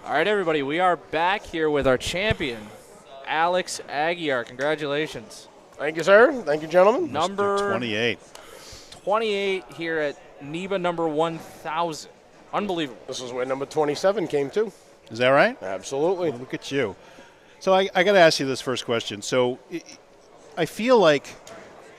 All right, everybody, we are back here with our champion, Alex Aguiar. Congratulations. Thank you, sir. Thank you, gentlemen. Number Mr. 28. 28 here at NEBA number 1,000. Unbelievable. This is where number 27 came to. Is that right? Absolutely. Well, look at you. So I got to ask you this first question. So I feel like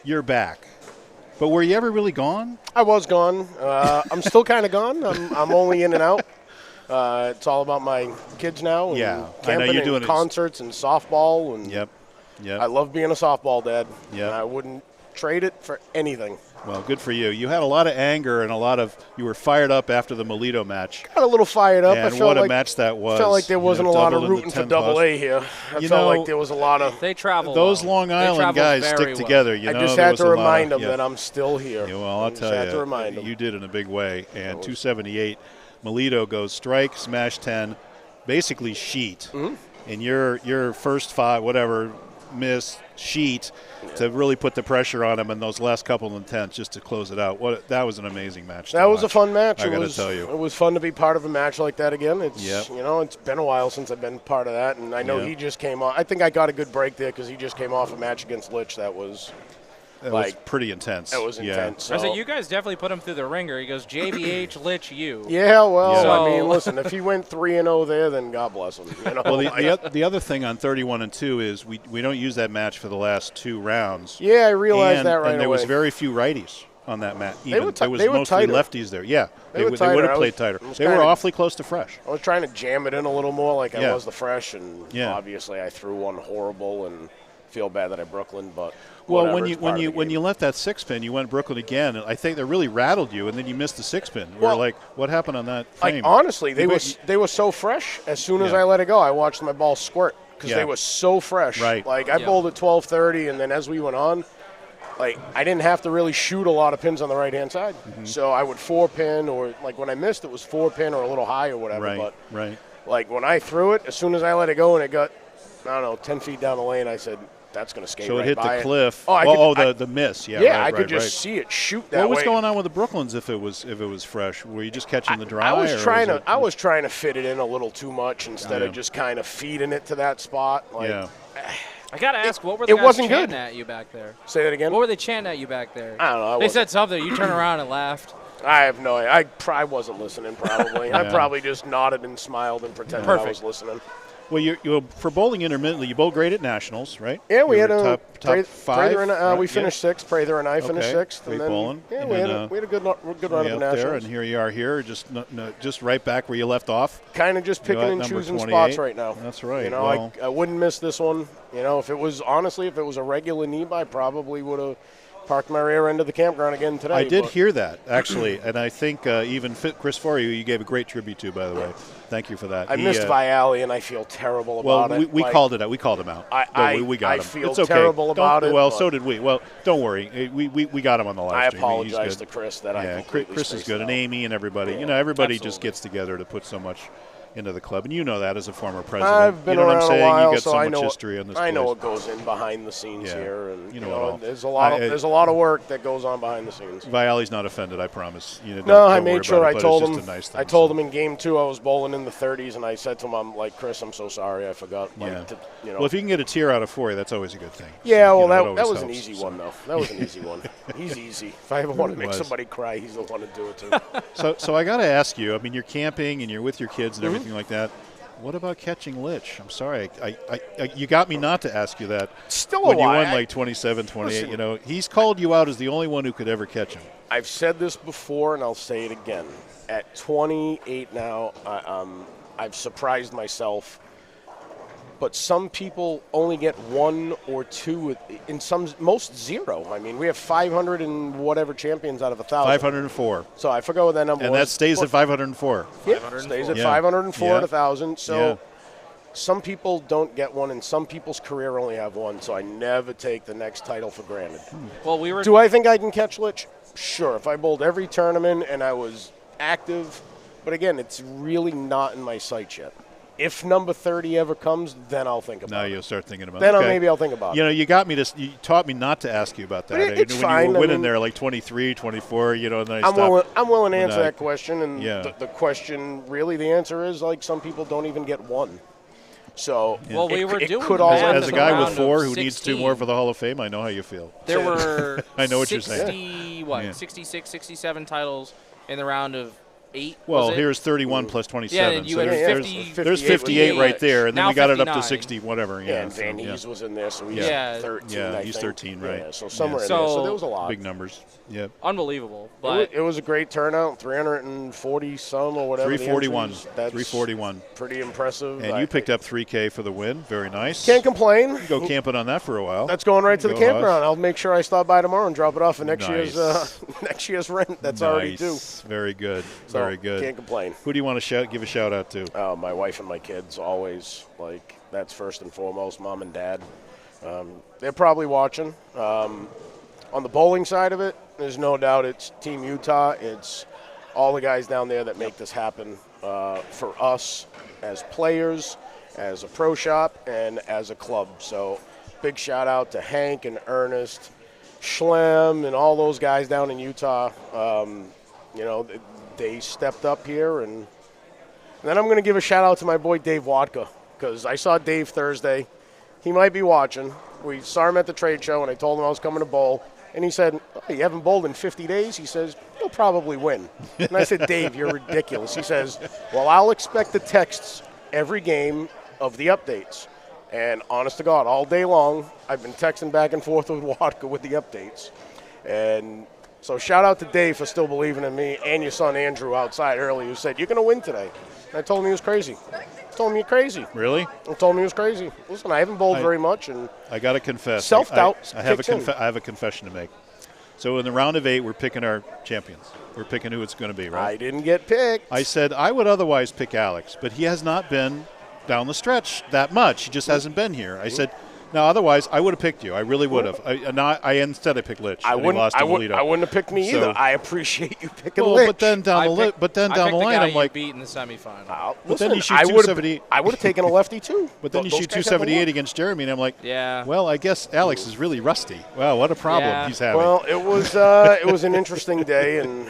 you're back, but were you ever really gone? I was gone. I'm still kind of gone. I'm only in and out. It's all about my kids now. And Yeah, I camping know you're doing and concerts and softball. And Yep. I love being a softball dad. Yep. And I wouldn't trade it for anything. Well, good for you. You had a lot of anger and you were fired up after the Melito match. Got a little fired up. And I felt what a like, match that was. Felt like there wasn't a lot of double in the rooting for 10 Double plus. A here. I felt like there was a lot of. They travel Those well. Long They Island travel guys very stick well. together. I just had to remind them that I'm still here. Yeah, well, I'll tell had you, to remind them. you did in a big way. And 278, Melito goes strike, smash 10, basically sheet. Mm-hmm. And your first five, whatever, miss sheet to really put the pressure on him in those last couple of intents just to close it out. That was an amazing match. That was a fun match. I got to tell you, it was fun to be part of a match like that again. It's it's been a while since I've been part of that, and I know he just came off. I think I got a good break there because he just came off a match against Lich that was. Was pretty intense. It was intense. So. I said, you guys definitely put him through the ringer. He goes, JBH, Lich, you. Yeah, well, So- I mean, listen, if he went 3-0 there, then God bless him. You know? Well, the other thing on 31 and 2 is we don't use that match for the last two rounds. Yeah, I realized that right away. And there was very few righties on that match. There was mostly tighter. lefties there. Yeah, they would tighter. have played tighter. They kinda, were awfully close to fresh. I was trying to jam it in a little more like I was the fresh, and Yeah. obviously I threw one horrible and feel bad that I Brooklyn, but Well, whatever, when you left that six pin, you went Brooklyn again. And I think that really rattled you, and then you missed the six pin. We Well, were like, what happened on that frame? Like honestly, they were so fresh. As soon as I let it go, I watched my ball squirt because they were so fresh. Right. Like I bowled at 12:30, and then as we went on, like I didn't have to really shoot a lot of pins on the right hand side. So I would 4-pin, or like when I missed, it was 4-pin or a little high or whatever. Right, But right. like when I threw it, as soon as I let it go and it got, I don't know, 10 feet down the lane, I said, that's going to skate So right it hit by the cliff. Oh, the miss. Yeah, yeah, right, I could right, just right. see it shoot that way. What was going on with the Brooklyns if it was fresh? Were you just catching the dry? I was trying to fit it in a little too much instead of just kind of feeding it to that spot. Like, I got to ask, what were the guys wasn't chanting good. at you back there? Say that again? What were they chanting at you back there? I don't know. They said something. You turned around and laughed. I have no idea. I wasn't listening probably. I probably just nodded and smiled and pretended I was listening. Well, you for bowling intermittently, you bowled great at nationals, right? Yeah, we had a top five. Prather we finished sixth. Prather and I finished sixth. Great and then, bowling. Yeah, and we had then, a good run of the nationals. There, and here you are here, just right back where you left off. Kind of just picking and choosing 28. spots right now. That's right. You know, I wouldn't miss this one. You know, if it was a regular NEBA, I probably would have parked my rear end of the campground again today. I did hear that, actually, and I think even Chris Forey, you gave a great tribute to, by the way. Thank you for that. I missed Viali, and I feel terrible about it. We called it out. We called him out. We got him. I feel it's okay. terrible about it. Well, so did we. Well, don't worry. We got him on the live stream. I apologize to Chris that I completely Chris is good, out. and Amy and everybody. Yeah, you know, everybody absolutely. just gets together to put so much into the club, and you know that as a former president. I've been you know around what I'm saying? a while, you got so so I much know history on this. I know place. what goes in behind the scenes here, and you know there's a lot of work that goes on behind the scenes. Viali's not offended, I promise. I made sure I told him. Nice thing, I told him in game 2 I was bowling in the 30s, and I said to him, "I'm like Chris, I'm so sorry, I forgot." Well, if you can get a tier out of 4, that's always a good thing. Yeah, so, well, that was helps, an easy one though. That was an easy one. He's easy. If I ever want to make somebody cry, he's the one to do it to. So I got to ask you. I mean, you're camping and you're with your kids and everything like that. What about catching Lich? I'm sorry. I you got me not to ask you that. Still when you while. won like 27, 28, Listen, you know, he's called you out as the only one who could ever catch him. I've said this before, and I'll say it again. At 28 now, I've surprised myself. But some people only get 1 or 2, in most 0. I mean, we have 500 and whatever champions out of 1,000. 504. So I forgot what that number was. And that stays at 504. Yeah, stays at 504 at 1,000. So some people don't get one, and some people's career only have 1. So I never take the next title for granted. Well, Do I think I can catch Lich? Sure. If I bowled every tournament and I was active. But again, it's really not in my sights yet. if number 30 ever comes, then I'll think about Now it. you'll start thinking about Then it. maybe I'll think about it. You know, you taught me not to ask you about that. It's when fine. you were winning I mean, there like 23, 24, and then I I'm willing to answer I- that question, and Yeah. the question, really, the answer is, like, some people don't even get one. So Well, we were doing could the all math as a in guy the with round 4 of who needs 2 16. more for the Hall of Fame, I know how you feel. There were I know what you're saying. 66, 67 titles in the round of 8. Well, was it? here's 31 plus 27. Yeah, and you so had there's, 50 there's 58 right there, and then Now we got it up to 59. 60, whatever. Yeah, Yeah, and Van so, Hees was in there, so he's Yeah. 13, Yeah, I he's think. 13, right. Yeah, so somewhere in So- there. So there was a lot. big numbers. Yep. Unbelievable. It But was a great turnout, 340 some or whatever. the 341. entries. That's 341. pretty impressive. And you picked up 3K for the win. Very nice. Can't complain. Go camping on that for a while. That's going right to the Go campground. Hush. I'll make sure I stop by tomorrow and drop it off for next Nice. year's next year's rent. That's already due. Nice. Very good. So, Very good. Can't complain. Who do you want to give a shout out to? My wife and my kids always, like, that's first and foremost. Mom and dad. They're probably watching. On the bowling side of it, there's no doubt it's Team Utah. It's all the guys down there that make this happen for us as players, as a pro shop, and as a club. So big shout out to Hank and Ernest, Schlem, and all those guys down in Utah. They stepped up here. And then I'm going to give a shout out to my boy Dave Wadka, because I saw Dave Thursday. He might be watching. We saw him at the trade show, and I told him I was coming to bowl. And he said, "Oh, you haven't bowled in 50 days?" He says, "You'll probably win." And I said, "Dave, you're ridiculous." He says, "Well, I'll expect the texts every game of the updates." And honest to God, all day long, I've been texting back and forth with Wadka with the updates. And so shout out to Dave for still believing in me, and your son Andrew outside early, who said, "You're going to win today." And I told him he was crazy. I told him you're crazy. Really? I told him he was crazy. Listen, I haven't bowled very much, and I got to confess. Self-doubt I have kicks in. I have a confession to make. So in the round of 8, we're picking our champions. We're picking who it's going to be, right? I didn't get picked. I said I would otherwise pick Alex, but he has not been down the stretch that much. He just hasn't been here. I said, no, otherwise I would have picked you. I really would have. Instead I picked Litch. I and he wouldn't. lost I, to would, Melito. I wouldn't have picked me So- either. I appreciate you picking Well, Litch. but then down the line, the line, I'm like, beat in the semifinal. but Listen, then you shoot I would've- 270. I would have taken a lefty too. But then you Those shoot guys haven't 278 won. against Jeremy, and I'm like, Yeah. well, I guess Alex is really rusty. Wow, what a problem Yeah. he's having. Well, it was an interesting day, and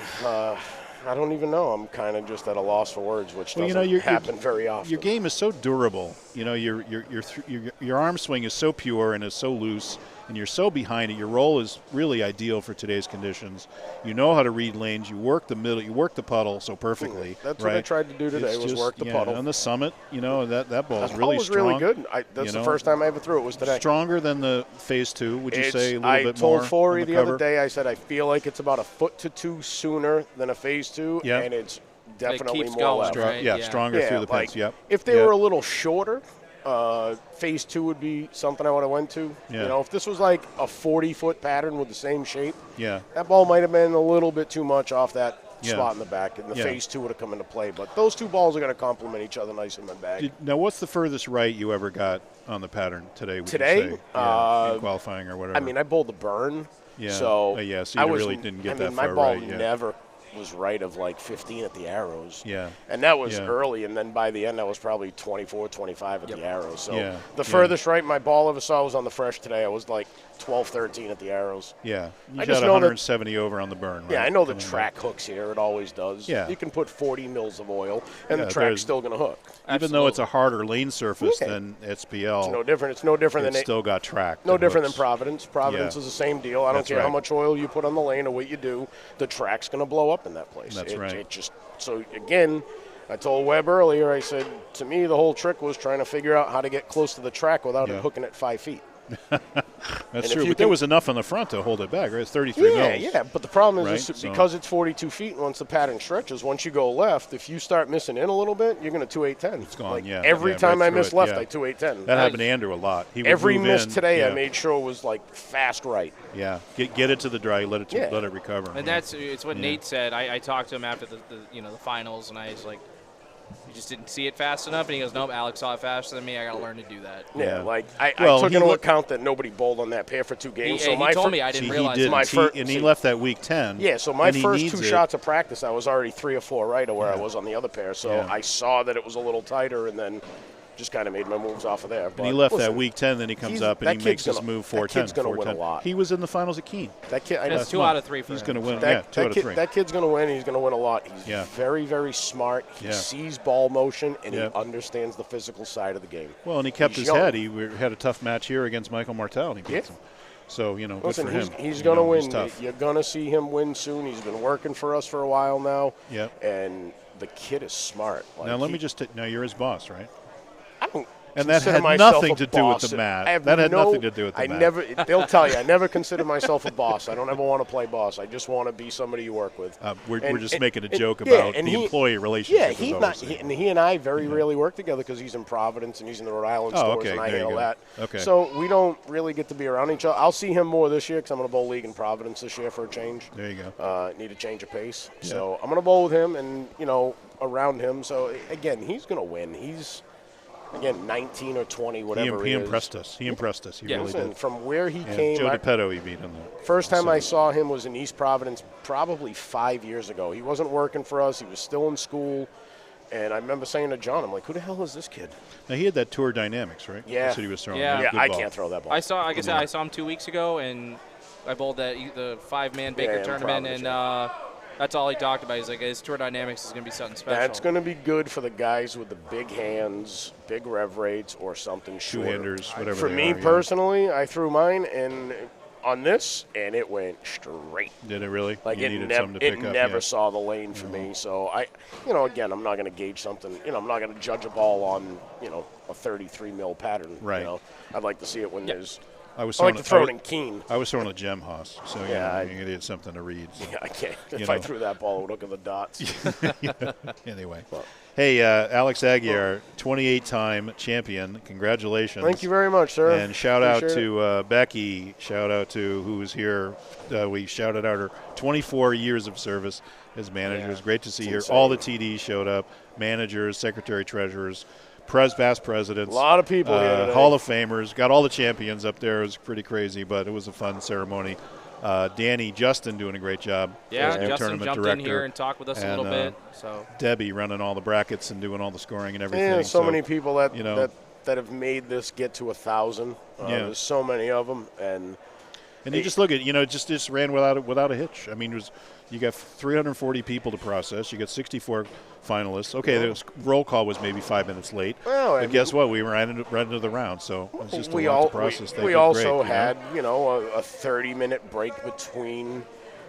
I don't even know. I'm kind of just at a loss for words, which doesn't happen very often. Your game is so durable. You know, your arm swing is so pure and is so loose, and you're so behind it. Your roll is really ideal for today's conditions. You know how to read lanes. You work the middle. You work the puddle so perfectly. That's right? what I tried to do today, It's was just, work the puddle. On the summit, that ball is That really ball was strong. really good. That's you the know? first time I ever threw it was today. Stronger than the phase 2, would you say a little I bit more? told Forey on the cover? other day, I said I feel like it's about a foot to 2 sooner than a phase 2, Yeah. and it's definitely keeps more going, left. right? Yeah, Yeah. stronger through the like, pins. Yep. If they Yep. were a little shorter, phase 2 would be something I would have went to. Yeah. You know, if this was like a 40-foot pattern with the same shape, Yeah. that ball might have been a little bit too much off that Yeah. spot in the back, and the Yeah. phase 2 would have come into play. But those two balls are going to complement each other nice in the bag. Now, what's the furthest right you ever got on the pattern today? Would Today? you say? Yeah, in qualifying or whatever. I mean, I bowled the burn. Yeah. So, so you I really didn't get that my far ball right. Yeah. never was right of like 15 at the arrows. Yeah. And that was Yeah. early, and then by the end I was probably 24, 25 at the arrows. So Yeah. the Yeah. furthest right my ball ever saw was on the fresh today. I was like 12, 13 at the arrows. Yeah. You I got just know that- 170 over on the burn, right? Yeah, I know the Coming back. track hooks here. It always does. Yeah. You can put 40 mils of oil, and Yeah, the track's there's- still going to hook. Even though it's a harder lane surface Yeah. than SPL, It's no different. It's no different it's than still got track. No that different than hooks. Providence. Providence Yeah. is the same deal. I don't That's care how right. much oil you put on the lane or what you do. The track's going to blow up in that place. That's right. It just so again, I told Webb earlier. I said to me the whole trick was trying to figure out how to get close to the track without Yeah. it hooking at 5 feet. That's if true, you but there can- was enough on the front to hold it back, right? It's 33 Yeah, mils. yeah. But the problem is, Right, so- because it's 42 feet, and once the pattern stretches, once you go left, if you start missing in a little bit, you're going to 2.810. It's gone, yeah. Every Yeah, time right I through missed it, left, yeah. I 2.810. That happened to Andrew a lot. He would Every move miss in, today, yeah. I made sure was like fast right. Yeah, get it to the dry, let it Yeah. recover. And yeah. it's what Nate said. I talked to him after the finals, and I was like, You just didn't see it fast enough. And he goes, nope, Alex saw it faster than me. I got to learn to do that. Yeah, like I Well, took he into lo- account that nobody bowled on that pair for 2 games. He told me I didn't See, realize he didn't. that. And he left that week 10. Yeah, so my and he first needs 2 it. shots of practice, I was already 3 or 4 right of where I Yeah. was on the other pair. So Yeah. I saw that it was a little tighter, and then just kind of made my moves off of there. And he left that week 10, then he comes up and that he kid's makes his gonna- move that 410. kid's gonna win a 410. lot. He was in the finals at Keene. That kid, I That's know, 2 out of 3 for He's him. going to win. that, Yeah, 2 out of 3. That kid's going to win. He's going to win a lot. He's Yeah. very, very smart. He Yeah. sees ball motion, and Yeah. he understands the physical side of the game. Well, and he kept He's his young. head. He had a tough match here against Michael Martel, and he beats Yeah. him. So, good Listen, for him. he's You going to know, win. He's tough. You're going to see him win soon. He's been working for us for a while now. Yep. And the kid is smart. Like, Now, let me just now you're his boss, right? I don't And that consider had myself nothing a to do with boss. the mat. I have That had no- nothing to do with the I mat. never. They'll tell you. I never consider myself a boss. I don't ever want to play boss. I just want to be somebody you work with. We're just making a and- joke yeah, about and the he- employee relationship. Yeah, is he's all not. we're saying. He and I very rarely work together because he's in Providence and he's in the Rhode Island Oh, stores, okay, and I there you handle go. that. Okay. So we don't really get to be around each other. I'll see him more this year because I'm going to bowl league in Providence this year for a change. There you go. Need a change of pace. Yeah. So I'm going to bowl with him and around him. So again, he's going to win. He's 19 or 20, whatever He is. impressed us. He impressed us. He really Listen, did. from where he And came, Joe DiPetto, he beat him there. first time So- I saw him was in East Providence probably 5 years ago. He wasn't working for us. He was still in school. And I remember saying to John, I'm like, who the hell is this kid? Now, he had that Tour Dynamics, right? Yeah. That's what he was throwing. Yeah. He had a Yeah, good I ball. can't throw that ball. I saw him 2 weeks ago, and I bowled the 5-man Baker in tournament, Providence, and that's all he talked about. He's like, his tour dynamics is going to be something special. That's going to be good for the guys with the big hands, big rev rates, or something shorter. Two-handers, whatever For they me are, yeah. personally, I threw mine and on this, and it went straight. Did it really? Like you it, needed never, something to pick up. never yeah. saw the lane for me. So again, I'm not going to gauge something. I'm not going to judge a ball on, a 33 mil pattern. Right. I'd like to see it when there's. I I like to throw it in keen. I was throwing a gem hoss, so Yeah, you needed something to read. So. I can't. You If I know. threw that ball, it would look at the dots. Anyway, Well. hey, Alex Aguiar, 28-time champion. Congratulations. Thank you very much, sir. And shout out Appreciate to Becky. Shout out to who was here. We shouted out her 24 years of service as manager. It was great to see her. insane. All the TDs showed up. Managers, secretary, treasurers, past presidents. A lot of people here today. Hall of Famers. Got all the champions up there. It was pretty crazy, but it was a fun ceremony. Danny, Justin doing a great job. Yeah, as new Justin tournament jumped director. in here and talked with us a little bit. So Debbie running all the brackets and doing all the scoring and everything. Yeah, so many people that that have made this get to 1,000. Yeah. There's so many of them, and you just look at it just ran without a hitch. I mean, you got 340 people to process. You got 64 finalists. Okay, the roll call was maybe 5 minutes late. Well, but guess what? We were right into the round, so it was just a lot to process. They we did also great, had a 30-minute break between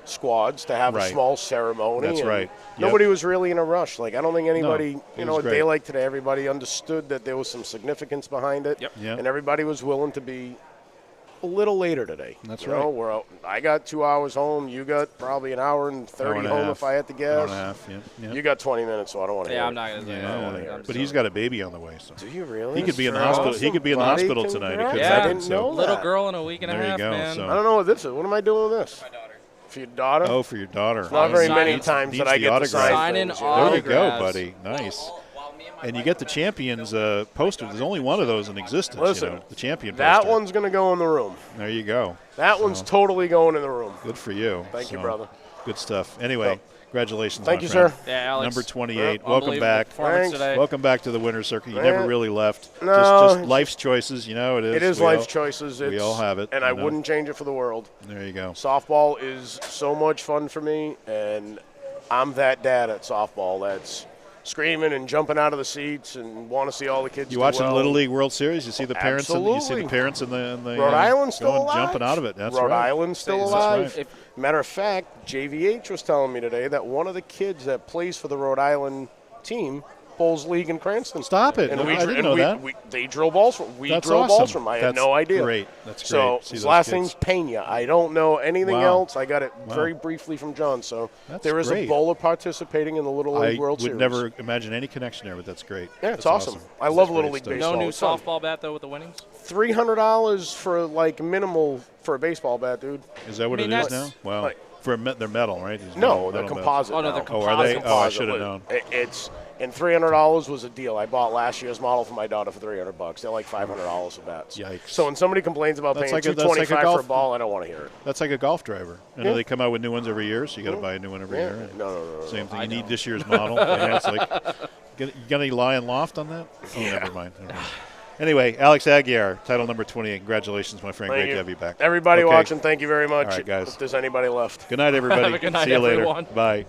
squads to have a Right. small ceremony. That's and right. Yep. Nobody was really in a rush. Like I don't think anybody, it was a day great. like today, everybody understood that there was some significance behind it. Yep. Yep. And everybody was willing to be a little later today. That's you right. know, we're out, I got 2 hours home. You got probably an hour and 30 and a home half. if I had to Hour guess. and a half, yeah. You got 20 minutes, so I don't want to. yeah, I'm not going to say Yeah, that. but he's got a baby on the way, so Do you really? he could be in the That's hospital. He could be in the buddy. hospital tonight. It Congrats. could Yeah. happen. I didn't So. know Little that. girl in a week and a There you half, go, man. so- I don't know what this is. What am I doing with this? My daughter. For your daughter? Oh, for your daughter. Not very many Needs- times needs that I the get to autograph. sign Signing things, There you go, autographs. buddy. Nice. While me and my And you wife get the were- champions poster. There's only one of those in existence. Listen, the champion That poster. one's going to go in the room. There you go. That one's totally going in the room. Good for you. Thank you, So, brother. Good stuff. Anyway, congratulations. Thank my you, friend. sir. Yeah, Alex. Number 28. Unbelievable Welcome back. performance Thanks. today. Welcome back to the winner's circle. You Man. never really left. No. Just life's choices. You know it is. It is We all- life's choices. we all have it, And I you know. wouldn't change it for the world. There you go. Softball is so much fun for me, and I'm that dad at softball that's screaming and jumping out of the seats and want to see all the kids You do watching well. the Little League World Series? You see the parents. You see Absolutely. the parents in the Rhode Island's still going, alive. jumping out of it. That's Rhode right. Island's still That's alive. right. Matter of fact, JVH was telling me today that one of the kids that plays for the Rhode Island team bowls league in Cranston. Stop it! And No, we, I didn't and know we, that. they drill balls from. We That's drill awesome. balls from. I had That's no idea. Great. That's great. So See his those last kids. name's Pena. I don't know anything Wow. else. I got it Wow. very briefly from John. So That's there is great. a bowler participating in the Little League I World would Series. never imagine any connection there, but that's great. Yeah, it's That's awesome. I love That's Little great League stuff. baseball. No new It's fun. softball bat, though, with the winnings? $300 for like minimal for a baseball bat, dude. Is that what I mean, it is that's- now? Wow. like- For their metal, right? These No, metal they're bats. composite. Oh, no, now. they're Oh, are they? composite. Oh, I should have known. It's And $300 was a deal. I bought last year's model for my daughter for $300. They're like $500 a bet. Yikes. So when somebody complains about That's paying like a $225 for a golf- ball, I don't want to hear it. That's like a golf driver. I know they come out with new ones every year, so you got to buy a new one every Yeah. year. No. Same thing. I You need know. this year's model. Yeah, it's like, you got any Lion Loft on that? Oh, never mind. Anyway, Alex Aguiar, title number 28. Congratulations, my friend. Thank Great you. to have you back. Everybody Okay. watching, thank you very much. All right, guys. If there's anybody left. Good night, everybody. Have a good night, See you later. everyone. Bye.